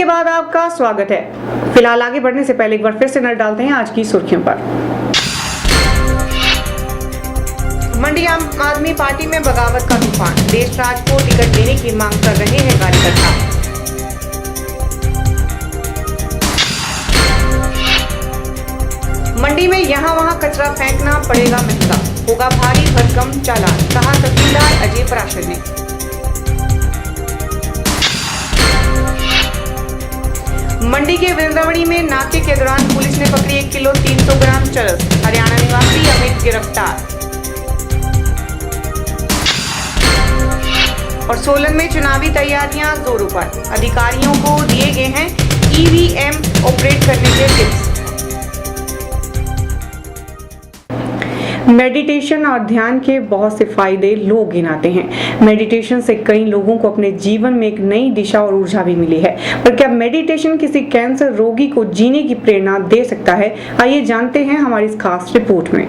के बाद आपका स्वागत है। फिलहाल आगे बढ़ने से पहले एक बार फिर से नजर डालते हैं आज की सुर्खियों पर। मंडी आम आदमी पार्टी में बगावत का तूफान, देशराज को टिकट देने की मांग कर रहे हैं कार्यकर्ता। मंडी में यहां वहां कचरा फेंकना पड़ेगा महंगा, होगा भारी भरकम चालान, कहा तहसीलदार अजय पराशर ने। मंडी के वृंदावनी में नाके के दौरान पुलिस ने पकड़ी 1 किलो 300 ग्राम चरस, हरियाणा निवासी अमित गिरफ्तार। और सोलन में चुनावी तैयारियां जोरों पर, अधिकारियों को दिए गए हैं ईवीएम ऑपरेट करने के टिप्स। मेडिटेशन और ध्यान के बहुत से फायदे लोग गिनाते हैं। मेडिटेशन से कई लोगों को अपने जीवन में एक नई दिशा और ऊर्जा भी मिली है। पर क्या मेडिटेशन किसी कैंसर रोगी को जीने की प्रेरणा दे सकता है? आइए जानते हैं हमारी इस खास रिपोर्ट में।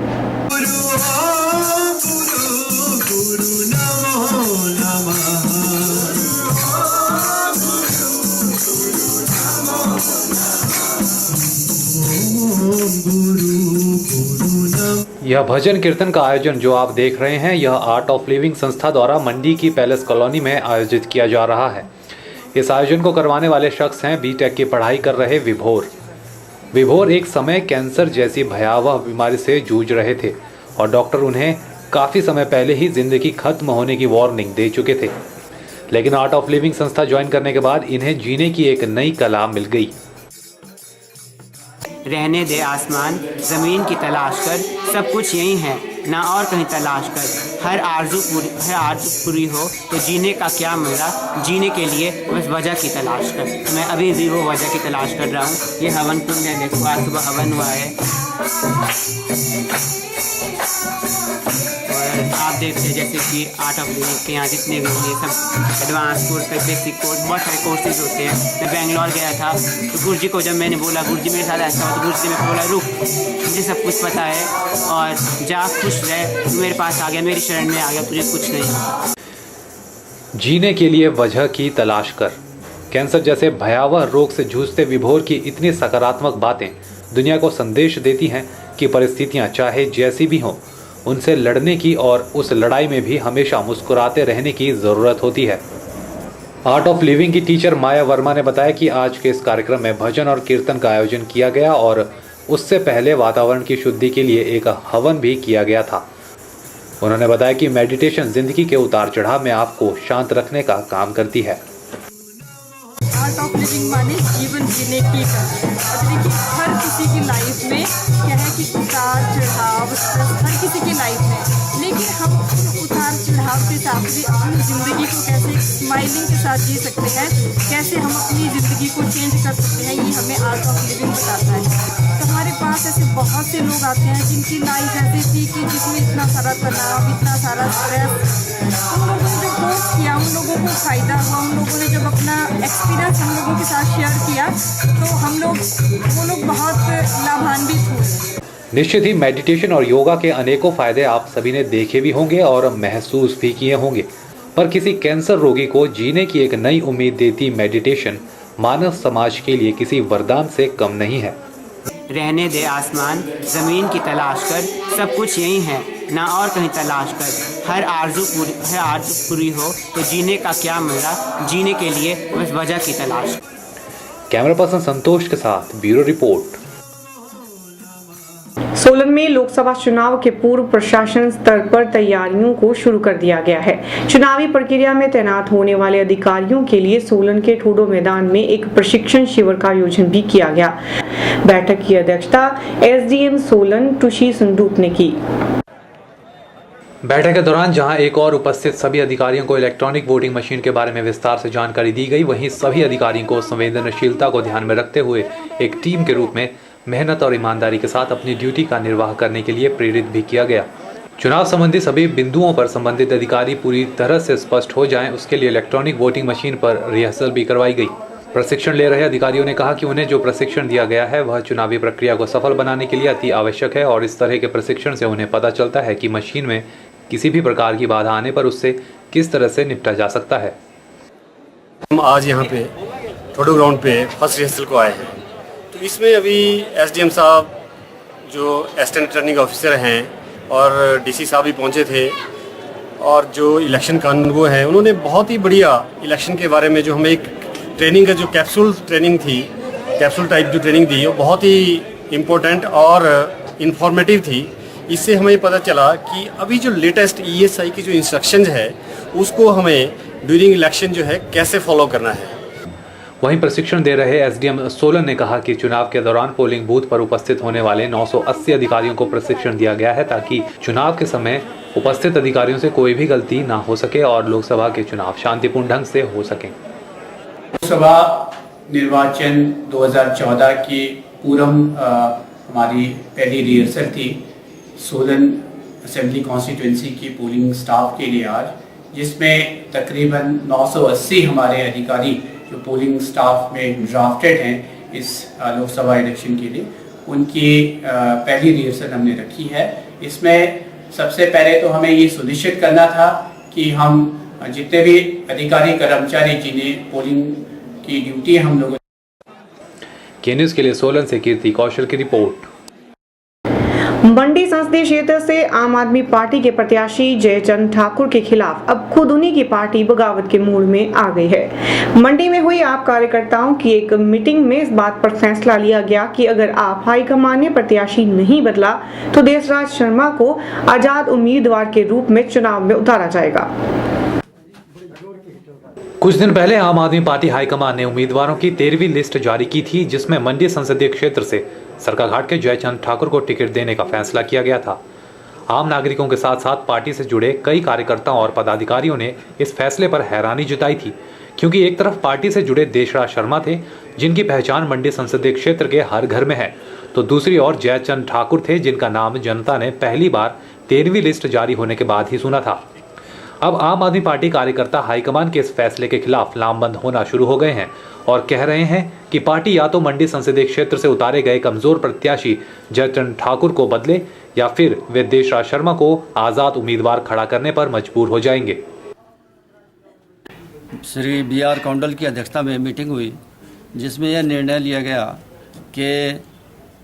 यह भजन कीर्तन का आयोजन जो आप देख रहे हैं, यह आर्ट ऑफ लिविंग संस्था द्वारा मंडी की पैलेस कॉलोनी में आयोजित किया जा रहा है। इस आयोजन को करवाने वाले शख्स हैं बीटेक की पढ़ाई कर रहे विभोर एक समय कैंसर जैसी भयावह बीमारी से जूझ रहे थे और डॉक्टर उन्हें काफ़ी समय पहले ही जिंदगी खत्म होने की वार्निंग दे चुके थे। लेकिन आर्ट ऑफ लिविंग संस्था ज्वाइन करने के बाद इन्हें जीने की एक नई कला मिल गई। रहने दे आसमान ज़मीन की तलाश कर, सब कुछ यही है ना और कहीं तलाश कर। हर आरज़ू पूरी हो तो जीने का क्या मज़ा, जीने के लिए बस वजह की तलाश कर। मैं अभी भी वो वजह की तलाश कर रहा हूँ। ये हवन कुंड है, देखो आज सुबह हवन हुआ है और आप देखते हैं जैसे कि आर्ट ऑफ लिविंग के यहाँ जितने भी ये सब एडवांस कोर्स का बेसिक कोर्स बहुत सारे कोर्सेज होते हैं। मैं बेंगलोर गया था तो गुरुजी को जब मैंने बोला गुरुजी मेरे साथ ऐसा हुआ, तो गुरुजी ने बोला रुक, मुझे सब कुछ पता है और जा खुश रह, तू मेरे पास आ गया, मेरी शरण में आ गया, तुझे कुछ नहीं। जीने के लिए वजह की तलाश कर। कैंसर जैसे भयावह रोग से जूझते विभोर की इतनी सकारात्मक बातें दुनिया को संदेश देती हैं कि परिस्थितियां चाहे जैसी भी हों, उनसे लड़ने की और उस लड़ाई में भी हमेशा मुस्कुराते रहने की ज़रूरत होती है। आर्ट ऑफ लिविंग की टीचर माया वर्मा ने बताया कि आज के इस कार्यक्रम में भजन और कीर्तन का आयोजन किया गया और उससे पहले वातावरण की शुद्धि के लिए एक हवन भी किया गया था। उन्होंने बताया कि मेडिटेशन जिंदगी के उतार चढ़ाव में आपको शांत रखने का काम करती है। आर्ट ऑफ लिविंग माने जीवन जीने की कला। और देखिए हर किसी की लाइफ में क्या है कि उतार चढ़ाव हर किसी की लाइफ में, लेकिन हम उतार चढ़ाव के हिसाब से अपनी ज़िंदगी को कैसे स्माइलिंग के साथ जी सकते हैं, कैसे हम अपनी ज़िंदगी को चेंज कर सकते हैं, ये हमें आर्ट ऑफ लिविंग बताता है। तो हमारे पास ऐसे बहुत से लोग आते हैं जिनकी लाइफ ऐसी थी कि जिसमें इतना सारा तनाव, इतना सारा स्ट्रेस, उन लोगों ने जो कोर्स किया उन लोगों को फ़ायदा हुआ। उन लोगों ने जब अपना एक्सपीरियंस हम लोगों के साथ शेयर किया तो वो लोग बहुत लाभान्वित हुए। निश्चित ही मेडिटेशन और योगा के अनेकों फायदे आप सभी ने देखे भी होंगे और महसूस भी किए होंगे, पर किसी कैंसर रोगी को जीने की एक नई उम्मीद देती मेडिटेशन मानव समाज के लिए किसी वरदान से कम नहीं है। रहने दे आसमान ज़मीन की तलाश कर, सब कुछ यही है ना और कहीं तलाश कर। हर आरज़ू पूरी हो तो जीने का क्या मज़ा, जीने के लिए बस वजह की तलाश। कैमरा पर्सन संतोष के साथ ब्यूरो रिपोर्ट। सोलन में लोकसभा चुनाव के पूर्व प्रशासन स्तर पर तैयारियों को शुरू कर दिया गया है। चुनावी प्रक्रिया में तैनात होने वाले अधिकारियों के लिए सोलन के ठूडो मैदान में एक प्रशिक्षण शिविर का आयोजन भी किया गया। बैठक की अध्यक्षता एसडीएम सोलन टुशी संदूप ने की। बैठक के दौरान जहां एक और उपस्थित सभी अधिकारियों को इलेक्ट्रॉनिक वोटिंग मशीन के बारे में विस्तार से जानकारी दी गई, वहीं सभी अधिकारियों को संवेदनशीलता को ध्यान में रखते हुए एक टीम के रूप में मेहनत और ईमानदारी के साथ अपनी ड्यूटी का निर्वाह करने के लिए प्रेरित भी किया गया। चुनाव संबंधी सभी बिंदुओं पर संबंधित अधिकारी पूरी तरह से स्पष्ट हो जाएं, उसके लिए इलेक्ट्रॉनिक वोटिंग मशीन पर रिहर्सल भी करवाई गई। प्रशिक्षण ले रहे अधिकारियों ने कहा कि उन्हें जो प्रशिक्षण दिया गया है वह चुनावी प्रक्रिया को सफल बनाने के लिए अति आवश्यक है और इस तरह के प्रशिक्षण से उन्हें पता चलता है कि मशीन में किसी भी प्रकार की बाधा आने पर उससे किस तरह से निपटा जा सकता है। हम आज यहाँ पे ठोडो ग्राउंड पे फर्स्ट रिहर्सल को आए हैं। तो इसमें अभी एसडीएम साहब जो असिस्टेंट रिटर्निंग ऑफिसर हैं और डीसी साहब भी पहुंचे थे, और जो इलेक्शन कानूनगो हैं उन्होंने बहुत ही बढ़िया इलेक्शन के बारे में जो हमें एक ट्रेनिंग का जो कैप्सूल ट्रेनिंग थी, कैप्सूल टाइप जो ट्रेनिंग दी वो बहुत ही इम्पोर्टेंट और इंफॉर्मेटिव थी। इससे हमें पता चला कि अभी जो लेटेस्ट ईएसआई की जो इंस्ट्रक्शंस है उसको हमें ड्यूरिंग इलेक्शन जो है कैसे फॉलो करना है। वहीं प्रशिक्षण दे रहे एसडीएम सोलन ने कहा कि चुनाव के दौरान पोलिंग बूथ पर उपस्थित होने वाले 980 अधिकारियों को प्रशिक्षण दिया गया है ताकि चुनाव के समय उपस्थित अधिकारियों से कोई भी गलती ना हो सके और लोकसभा के चुनाव शांतिपूर्ण ढंग से हो सकें। लोकसभा निर्वाचन 2014 की पूर्व हमारी पहली रिहर्सल थी सोलन असेंबली कॉन्स्टिट्यूंसी की पोलिंग स्टाफ के लिए आज, जिसमें तकरीबन 980 हमारे अधिकारी जो पोलिंग स्टाफ में ड्राफ्टेड हैं इस लोकसभा इलेक्शन के लिए, उनकी पहली रिहर्सल हमने रखी है। इसमें सबसे पहले तो हमें ये सुनिश्चित करना था कि हम जितने भी अधिकारी कर्मचारी जिन्हें पोलिंग की ड्यूटी हम लोगों के न्यूज़ के लिए सोलन से कीर्ति कौशल की रिपोर्ट। मंडी संसदीय क्षेत्र से आम आदमी पार्टी के प्रत्याशी जयचंद ठाकुर के खिलाफ अब खुद उन्हीं की पार्टी बगावत के मूड में आ गई है। मंडी में हुई आप कार्यकर्ताओं की एक मीटिंग में इस बात पर फैसला लिया गया कि अगर आप हाईकमान ने प्रत्याशी नहीं बदला तो देशराज शर्मा को आजाद उम्मीदवार के रूप में चुनाव में उतारा जाएगा। कुछ दिन पहले आम आदमी पार्टी हाईकमान ने उम्मीदवारों की 13वीं लिस्ट जारी की थी, जिसमें मंडी संसदीय क्षेत्र से सरकाघाट के जयचंद ठाकुर को टिकट देने का फैसला किया गया था। आम नागरिकों के साथ साथ पार्टी से जुड़े कई कार्यकर्ताओं और पदाधिकारियों ने इस फैसले पर हैरानी जताई थी, क्योंकि एक तरफ पार्टी से जुड़े देशराज शर्मा थे जिनकी पहचान मंडी संसदीय क्षेत्र के हर घर में है, तो दूसरी ओर जयचंद ठाकुर थे जिनका नाम जनता ने पहली बार 13वीं लिस्ट जारी होने के बाद ही सुना था। अब आम आदमी पार्टी कार्यकर्ता हाईकमान के इस फैसले के खिलाफ लामबंद होना शुरू हो गए हैं और कह रहे हैं कि पार्टी या तो मंडी संसदीय क्षेत्र से उतारे गए कमजोर प्रत्याशी जयचंद ठाकुर को बदले या फिर वे देशराज शर्मा को आजाद उम्मीदवार खड़ा करने पर मजबूर हो जाएंगे। श्री BR कौंडल की अध्यक्षता में मीटिंग हुई, जिसमें यह निर्णय लिया गया कि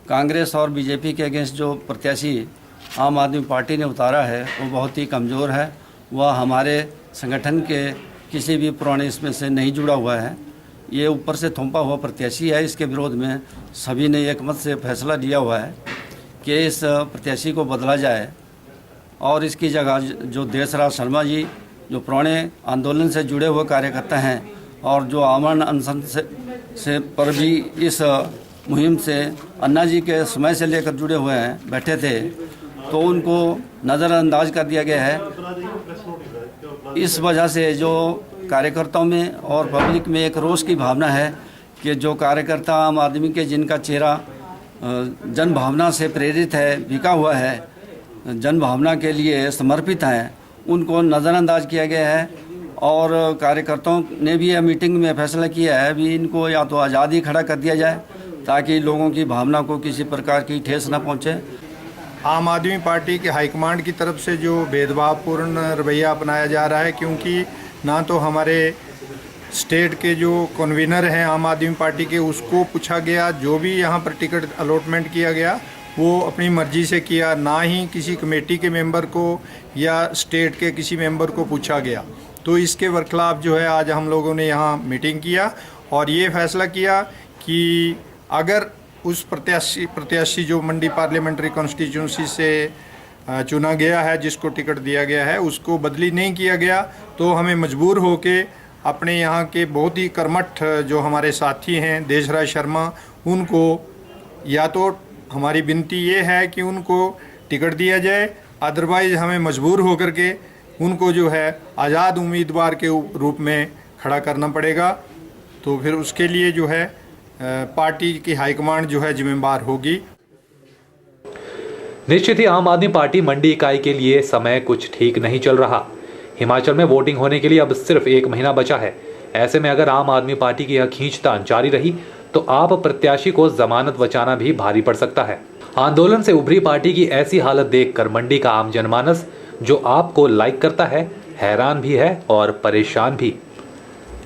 कांग्रेस और बीजेपी के अगेंस्ट जो प्रत्याशी आम आदमी पार्टी ने उतारा है वो बहुत ही कमज़ोर है। वह हमारे संगठन के किसी भी पुराने इसमें से नहीं जुड़ा हुआ है। ये ऊपर से थोपा हुआ प्रत्याशी है। इसके विरोध में सभी ने एकमत से फैसला लिया हुआ है कि इस प्रत्याशी को बदला जाए और इसकी जगह जो देशराज शर्मा जी जो पुराने आंदोलन से जुड़े हुए कार्यकर्ता हैं और जो आमरण अनशन से पर भी इस मुहिम से अन्ना जी के समय से लेकर जुड़े हुए हैं, बैठे थे, तो उनको नज़रअंदाज कर दिया गया है। इस वजह से जो कार्यकर्ताओं में और पब्लिक में एक रोष की भावना है कि जो कार्यकर्ता आम आदमी के जिनका चेहरा जन भावना से प्रेरित है, बिका हुआ है, जन भावना के लिए समर्पित हैं, उनको नज़रअंदाज किया गया है। और कार्यकर्ताओं ने भी यह मीटिंग में फैसला किया है भी इनको या तो आज़ादी खड़ा कर दिया जाए ताकि लोगों की भावना को किसी प्रकार की ठेस न पहुँचे। आम आदमी पार्टी के हाईकमांड की तरफ से जो भेदभावपूर्ण रवैया अपनाया जा रहा है, क्योंकि ना तो हमारे स्टेट के जो कन्वीनर हैं आम आदमी पार्टी के उसको पूछा गया, जो भी यहाँ पर टिकट अलॉटमेंट किया गया वो अपनी मर्जी से किया, ना ही किसी कमेटी के मेंबर को या स्टेट के किसी मेंबर को पूछा गया। तो इसके बरखिलाफ़ जो है आज हम लोगों ने यहाँ मीटिंग किया और ये फैसला किया कि अगर उस प्रत्याशी जो मंडी पार्लियामेंट्री कॉन्स्टिट्यूंसी से चुना गया है, जिसको टिकट दिया गया है, उसको बदली नहीं किया गया तो हमें मजबूर होके अपने यहाँ के बहुत ही कर्मठ जो हमारे साथी हैं देशराज शर्मा, उनको या तो हमारी विनती ये है कि उनको टिकट दिया जाए, अदरवाइज़ हमें मजबूर होकर के उनको जो है आज़ाद उम्मीदवार के रूप में खड़ा करना पड़ेगा। तो फिर उसके लिए जो है पार्टी की हाईकमांड जो है जिम्मेदार होगी। निश्चित ही आम आदमी पार्टी मंडी इकाई के लिए समय कुछ ठीक नहीं चल रहा। हिमाचल में वोटिंग होने के लिए अब सिर्फ 1 महीना बचा है। ऐसे में अगर आम आदमी पार्टी की यह खींचतान जारी रही तो आप प्रत्याशी को जमानत बचाना भी भारी पड़ सकता है। आंदोलन से उभरी पार्टी की ऐसी हालत देखकर मंडी का आम जनमानस जो आपको लाइक करता है हैरान भी है और परेशान भी।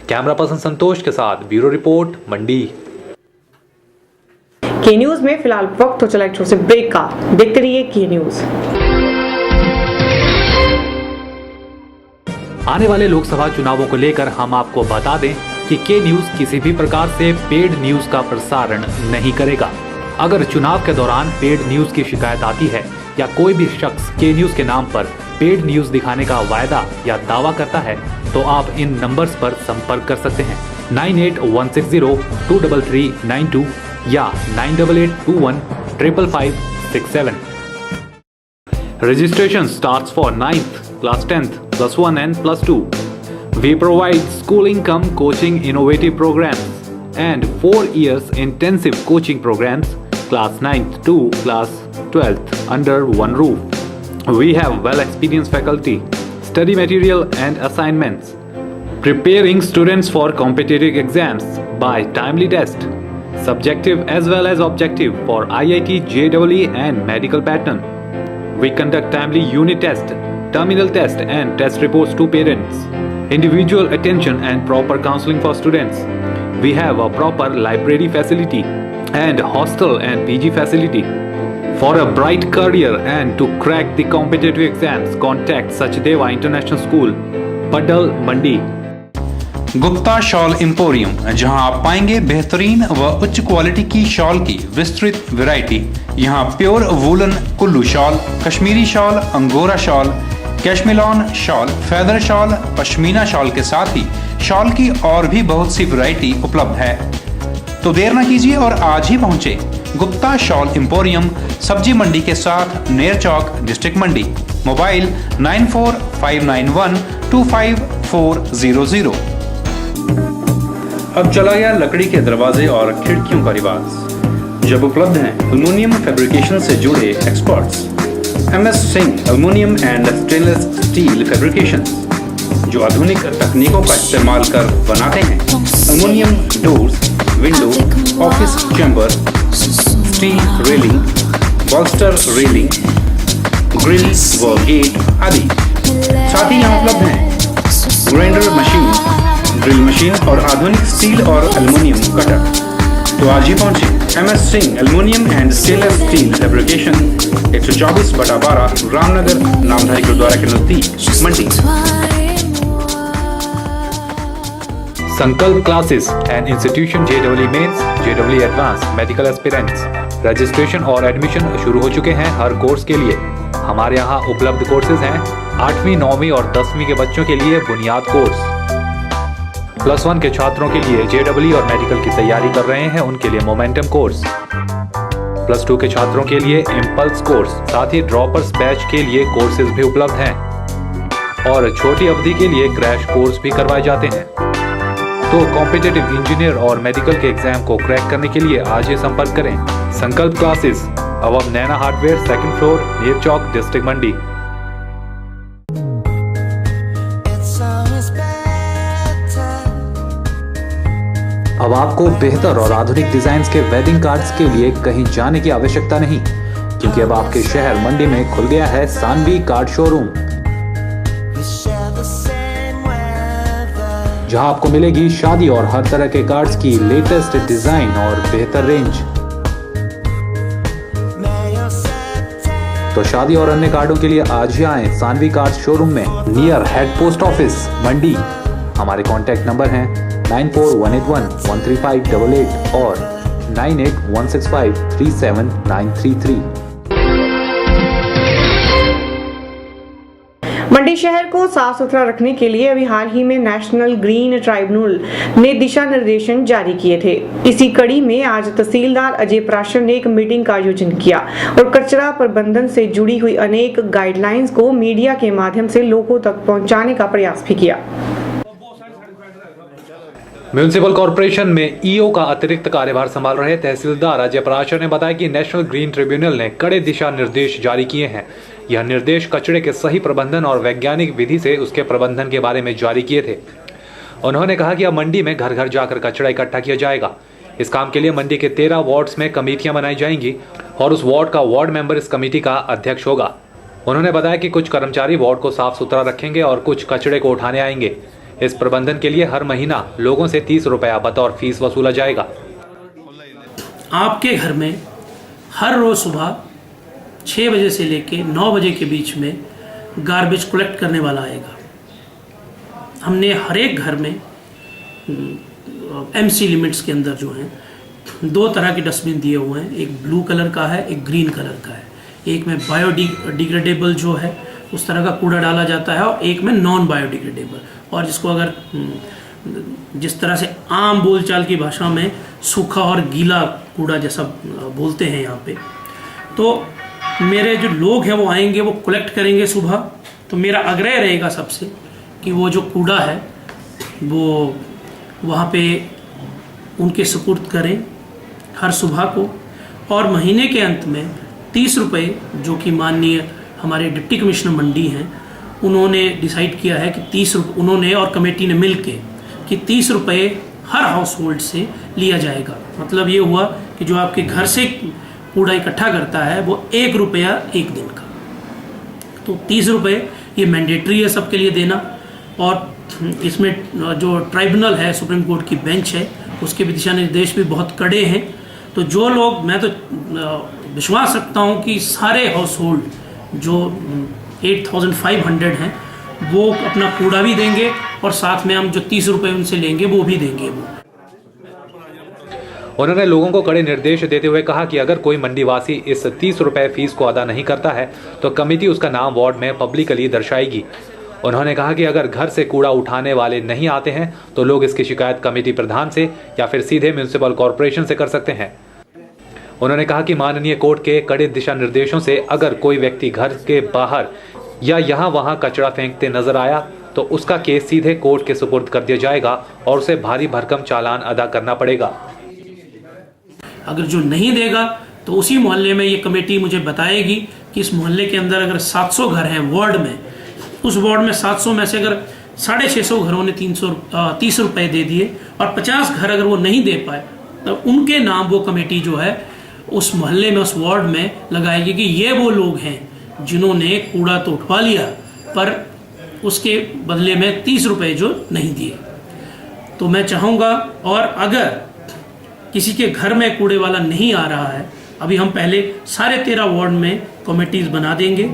कैमरा पर्सन संतोष के साथ ब्यूरो रिपोर्ट मंडी। के न्यूज में फिलहाल वक्त तो चला एक छोटे से ब्रेक का। देखते रहिए के न्यूज। आने वाले लोकसभा चुनावों को लेकर हम आपको बता दें कि के न्यूज किसी भी प्रकार से पेड न्यूज का प्रसारण नहीं करेगा। अगर चुनाव के दौरान पेड न्यूज की शिकायत आती है या कोई भी शख्स के न्यूज के नाम पर पेड न्यूज दिखाने का वायदा या दावा करता है तो आप इन नंबर्स पर संपर्क कर सकते हैं 9816023392 या 9882155567। Registration starts for 9th, class 10th, plus 1 and plus 2. We provide schooling cum coaching innovative programs and 4 years intensive coaching programs, class 9th to class 12th under one roof. We have well-experienced faculty, study material and assignments, preparing students for competitive exams by timely test, subjective as well as objective for IIT, JEE and medical pattern. We conduct timely unit test, terminal test and test reports to parents, individual attention and proper counseling for students. We have a proper library facility and hostel and PG facility. For a bright career and to crack the competitive exams, contact Sachdeva International School, Padal, Mandi. Gupta shawl emporium, जहां आप पाएंगे बेहतरीन व उच्च quality की shawl की विस्तृत variety. यहां pure woollen Kullu shawl, Kashmiri shawl, angora shawl, cashmilon shawl, feather shawl, pashmina shawl के साथ ही शॉल की और भी बहुत सी वैरायटी उपलब्ध है। तो देर न कीजिए और आज ही पहुंचे गुप्ता शॉल एम्पोरियम, सब्जी मंडी के साथ नेर चौक, डिस्ट्रिक्ट मंडी। मोबाइल 9459125400। अब चला गया लकड़ी के दरवाजे और खिड़कियों का रिवाज, जब उपलब्ध हैं एल्युमिनियम फैब्रिकेशन से जुड़े experts MS Singh aluminium and stainless steel fabrication, जो आधुनिक तकनीकों का इस्तेमाल कर बनाते हैं aluminium doors, window, office chamber, steel railing, बॉल्स्टर railing, grill व गेट आदि। साथ ही यहाँ उपलब्ध हैं ग्राइंडर मशीन, ड्रिल मशीन और आधुनिक स्टील और एल्युमिनियम कटर। तो आज ही पहुंचे MS Singh aluminium and stainless steel fabrication, 124/12 Ramnagar, Namdhari Gurudwara के नजदीक, Mandi. Sankalp classes and institution JEE mains, JEE advance, medical aspirants. Registration और एडमिशन शुरू हो चुके हैं हर कोर्स के लिए। हमारे यहाँ उपलब्ध कोर्सेज हैं 8वीं, 9वीं और 10वीं के बच्चों के लिए बुनियाद कोर्स, प्लस 1 के छात्रों के लिए JEE और मेडिकल की तैयारी कर रहे हैं उनके लिए मोमेंटम कोर्स, प्लस 2 के छात्रों के लिए इम्पल्स कोर्स, साथ ही ड्रॉपर्स बैच के लिए कोर्सेज भी उपलब्ध हैं और छोटी अवधि के लिए क्रैश कोर्स भी करवाए जाते हैं। तो कॉम्पिटिटिव इंजीनियर और मेडिकल के एग्जाम को क्रैक करने के लिए आज ही संपर्क करें। संकल्प क्लासेस, अवब नैना हार्डवेयर, 2nd फ्लोर, नेर चौक, डिस्ट्रिक्ट मंडी। अब आपको बेहतर और आधुनिक डिजाइन के वेडिंग कार्ड्स के लिए कहीं जाने की आवश्यकता नहीं, क्योंकि अब आपके शहर मंडी में खुल गया है सानवी कार्ड शोरूम, जहां आपको मिलेगी शादी और हर तरह के कार्ड्स की लेटेस्ट डिजाइन और बेहतर रेंज। तो शादी और अन्य कार्डों के लिए आज ही आएं सानवी कार्ड शोरूम में, नियर हेड पोस्ट ऑफिस, मंडी। हमारे कॉन्टैक्ट नंबर हैं 9418113588 और 9816537933। मंडी शहर को साफ सुथरा रखने के लिए अभी हाल ही में नेशनल ग्रीन ट्राइब्यूनल ने दिशा निर्देशन जारी किए थे। इसी कड़ी में आज तहसीलदार अजय प्राशर ने एक मीटिंग का आयोजन किया और कचरा प्रबंधन से जुड़ी हुई अनेक गाइडलाइंस को मीडिया के माध्यम से लोगों तक पहुंचाने का प्रयास भी किया। म्युनिसिपल कॉर्पोरेशन में ईओ का अतिरिक्त कार्यभार संभाल रहे तहसीलदार अजय प्राशर ने बताया कि नेशनल ग्रीन ट्रिब्यूनल ने कड़े दिशा निर्देश जारी किए हैं। यह निर्देश कचरे के सही प्रबंधन और वैज्ञानिक विधि से उसके प्रबंधन के बारे में जारी किए थे। उन्होंने कहा कि अब मंडी में घर घर जाकर कचरा इकट्ठा किया जाएगा। इस काम के लिए मंडी के 13 वार्ड्स में कमेटियां बनाई जाएंगी और उस वार्ड का वार्ड मेंबर इस कमेटी का अध्यक्ष होगा। उन्होंने बताया कि कुछ कर्मचारी वार्ड को साफ सुथरा रखेंगे और कुछ कचरे को उठाने आएंगे। इस प्रबंधन के लिए हर महीना लोगों से 30 रुपया बतौर फीस वसूला जाएगा। आपके घर में हर रोज सुबह 6 बजे से लेके 9 बजे के बीच में गार्बेज कलेक्ट करने वाला आएगा। हमने हर एक घर में एमसी लिमिट्स के अंदर जो हैं 2 तरह के डस्टबिन दिए हुए हैं, एक ब्लू कलर का है, एक ग्रीन कलर का है। एक में बायोडिग्रेडेबल जो है उस तरह का कूड़ा डाला जाता है और एक में नॉन बायोडिग्रेडेबल, और जिसको अगर जिस तरह से आम बोलचाल की भाषा में सूखा और गीला कूड़ा जैसा बोलते हैं यहाँ पे। तो मेरे जो लोग हैं वो आएंगे, वो कलेक्ट करेंगे सुबह। तो मेरा आग्रह रहेगा सबसे कि वो जो कूड़ा है वो वहाँ पे उनके सुपुर्द करें हर सुबह को, और महीने के अंत में 30 रुपये, जो कि माननीय हमारे डिप्टी कमिश्नर मंडी हैं, उन्होंने डिसाइड किया है कि 30 रुपये उन्होंने और कमेटी ने मिल के कि 30 रुपये हर हाउस होल्ड से लिया जाएगा। मतलब ये हुआ कि जो आपके घर से कूड़ा इकट्ठा करता है वो 1 रुपया 1 दिन का, तो 30 रुपये ये मैंडेटरी है सबके लिए देना। और इसमें जो ट्राइब्यूनल है, सुप्रीम कोर्ट की बेंच है, उसके भी दिशा निर्देश भी बहुत कड़े हैं। तो जो लोग, मैं तो विश्वास रखता हूँ कि सारे हाउस होल्ड जो 8500 हैं वो अपना कूड़ा भी देंगे और साथ में हम जो 30 रुपये उनसे लेंगे वो भी देंगे। उन्होंने लोगों को कड़े निर्देश देते हुए कहा कि अगर कोई मंडीवासी इस 30 रुपये फीस को अदा नहीं करता है तो कमेटी उसका नाम वार्ड में पब्लिकली दर्शाएगी। उन्होंने कहा कि अगर घर से कूड़ा उठाने वाले नहीं आते हैं तो लोग इसकी शिकायत कमेटी प्रधान से या फिर सीधे म्युनिसिपल कॉर्पोरेशन से कर सकते हैं। उन्होंने कहा कि माननीय कोर्ट के कड़े दिशा निर्देशों से अगर कोई व्यक्ति घर के बाहर या यहाँ वहाँ कचरा फेंकते नजर आया तो उसका केस सीधे कोर्ट के सुपुर्द कर दिया जाएगा और उसे भारी भरकम चालान अदा करना पड़ेगा। अगर जो नहीं देगा तो उसी मोहल्ले में ये कमेटी मुझे बताएगी कि इस मोहल्ले के अंदर अगर 700 घर हैं वार्ड में, उस वार्ड में 700 में से अगर 650 घरों ने 30 रुपये दे दिए और 50 घर अगर वो नहीं दे पाए तो उनके नाम वो कमेटी जो है उस मोहल्ले में, उस वार्ड में लगाएगी कि ये वो लोग हैं जिन्होंने कूड़ा तो उठवा लिया पर उसके बदले में 30 रुपये जो नहीं दिए। तो मैं चाहूँगा, और अगर किसी के घर में कूड़े वाला नहीं आ रहा है, अभी हम पहले सारे 13 वार्ड में कमेटीज़ बना देंगे।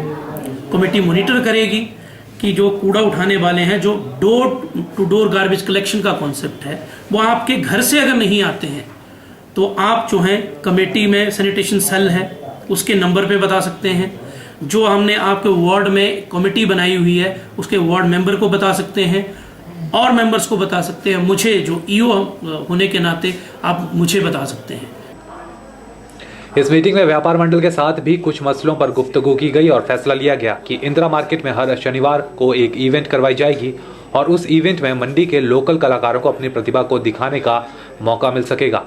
कमेटी मॉनिटर करेगी कि जो कूड़ा उठाने वाले हैं, जो door to door garbage collection का कॉन्सेप्ट है, वो आपके घर से अगर नहीं आते हैं तो आप जो हैं कमेटी में सैनिटेशन सेल है उसके नंबर पे बता सकते हैं। जो हमने आपके वार्ड में कमेटी बनाई हुई है उसके वार्ड मेंबर को बता सकते हैं और मेंबर्स को बता सकते हैं। मुझे जो ईओ होने के नाते आप मुझे बता सकते हैं। इस मीटिंग में व्यापार मंडल के साथ भी कुछ मसलों पर गुफ्तगू की गई और फैसला लिया गया कि इंदिरा मार्केट में हर शनिवार को एक इवेंट करवाई जाएगी और उस इवेंट में मंडी के लोकल कलाकारों को अपनी प्रतिभा को दिखाने का मौका मिल सकेगा।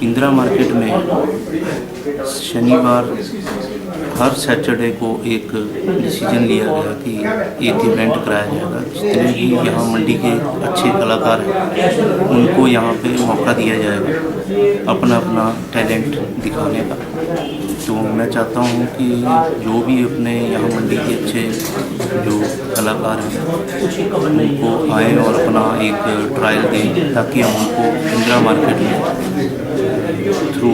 इंदिरा मार्केट में शनिवार हर सैटरडे को एक डिसीजन लिया गया कि एक इवेंट कराया जाएगा। जितने भी यहाँ मंडी के अच्छे कलाकार हैं उनको यहाँ पे मौका दिया जाएगा अपना अपना टैलेंट दिखाने का। तो मैं चाहता हूँ कि जो भी अपने यहाँ मंडी के अच्छे जो कलाकार हैं उनको आए और अपना एक ट्रायल दें ताकि हम उनको इंदिरा मार्केट में थ्रू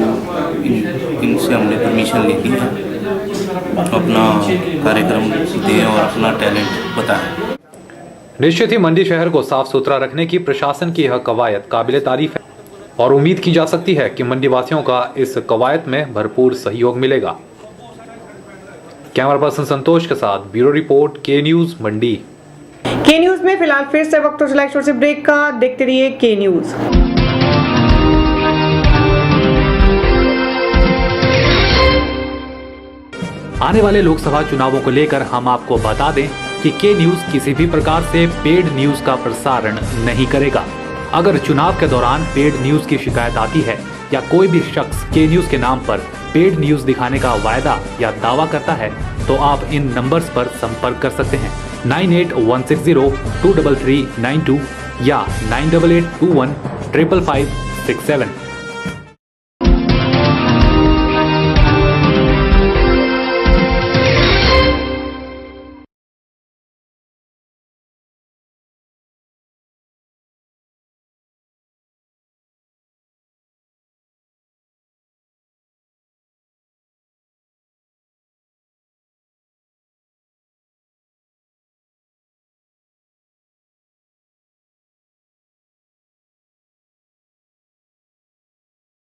इनसे हमने परमिशन ली थी अपना कार्यक्रम दें और अपना टैलेंट बताएं। निश्चित ही मंडी शहर को साफ सुथरा रखने की प्रशासन की यह कवायद काबिले तारीफ है और उम्मीद की जा सकती है कि मंडी वासियों का इस कवायद में भरपूर सहयोग मिलेगा। कैमरा पर्सन संतोष के साथ ब्यूरो रिपोर्ट के न्यूज मंडी। के न्यूज में फिलहाल फिर से वक्त हो चला एक छोटे से ब्रेक का। देखते रहिए के न्यूज। आने वाले लोकसभा चुनावों को लेकर हम आपको बता दें कि के न्यूज किसी भी प्रकार से पेड न्यूज का प्रसारण नहीं करेगा। अगर चुनाव के दौरान पेड न्यूज की शिकायत आती है या कोई भी शख्स के न्यूज के नाम पर पेड न्यूज दिखाने का वायदा या दावा करता है तो आप इन नंबर्स पर संपर्क कर सकते हैं 9816023392 या 9882155567।